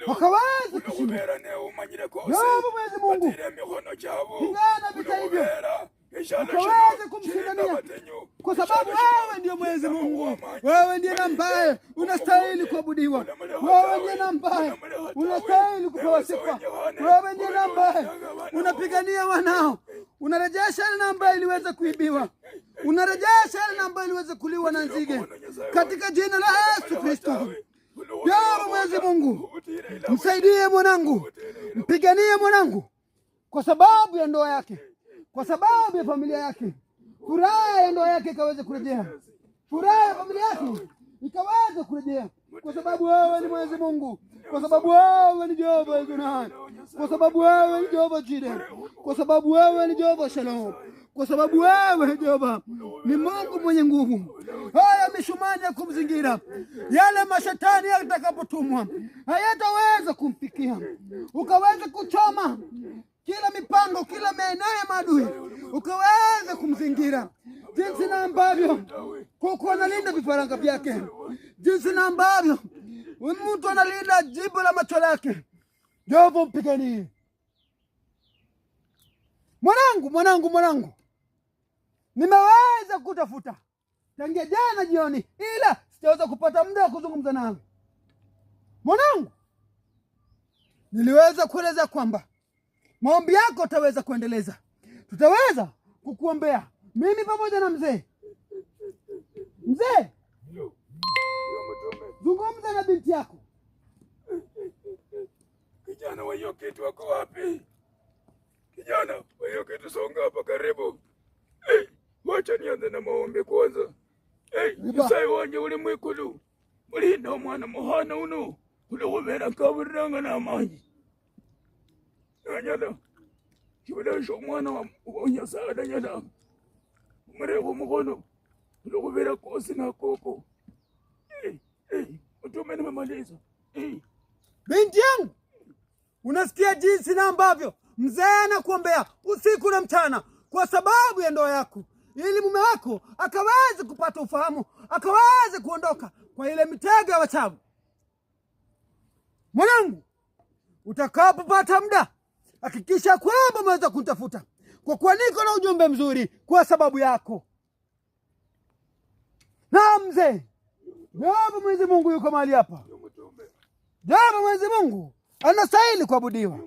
wakaweza kushinda. Yobu Mwenyezi Mungu pigana vita hivyo ukaweze kumshindania, kwa sababu wewe ndiyo Mwenyezi Mungu. Wewe ndiye ambaye unastahili kuabudiwa. Wewe ndiye ambaye unastahili kupewa sifa. Wewe ndiye ambaye unapigania wanao, unarejesha ile ambayo iliweza kuibiwa, unarejesha ile ambayo iliweza kuliwa na nzige, katika jina la Yesu Kristo. Yawe Mwenyezi Mungu, msaidie mwanangu, mpiganie mwanangu, kwa sababu ya ndoa yake, kwa sababu ya familia yake. Furaha ya ndoa yake ikaweze kurejea, furaha ya familia yake ikaweze kurejea, kwa sababu wewe ni Mwenyezi Mungu, kwa sababu wewe ni Jehova Adonai, kwa sababu wewe ni Jehova Jireh, kwa sababu wewe ni Jehova Shalom, kwa sababu wewe Jehova ni Mungu mwenye nguvu. Haya mishumani ya kumzingira, yale mashetani yatakapotumwa hayataweza kumfikia. Ukaweza kuchoma kila mipango, kila maeneo ya maadui, ukaweza kumzingira, jinsi na ambavyo kuku analinda vifaranga vyake, jinsi na ambavyo mtu analinda jibu la macho lake. Jehova mpiganie mwanangu. Nimeweza kutafuta tangia jana jioni, ila sitaweza kupata muda wa kuzungumza nawe mwanangu. Niliweza kueleza kwamba maombi yako utaweza kuendeleza, tutaweza kukuombea mimi pamoja na mzee. Zungumza na binti yako. Kijana wa hiyo kitu wako wapi? Kijana wa hiyo kitu, songa hapa karibu. Wacha nianze na maombi kwanza. Isai wanje uli mwikulu, mulinda omwana muhana uno kulokubera kaburiranga n'amaanyi. Nyada kibulesha omwana wa Nyasaye nyada umureko mukono kulokubera kosi na koko. Utume nimemaliza. Binti yangu, unasikia jinsi na ambavyo mzee anakuombea usiku na mchana kwa sababu ya ndoa yako, ili mume wako akaweze kupata ufahamu, akaweze kuondoka kwa ile mitego ya wachawi. Mwanangu, utakapopata muda hakikisha kwamba umeweza kunitafuta, kwa kuwa niko na ujumbe mzuri kwa sababu yako. Na mzee, Jehova Mwenyezi Mungu yuko mahali hapa. Jehova Mwenyezi Mungu anastahili kuabudiwa.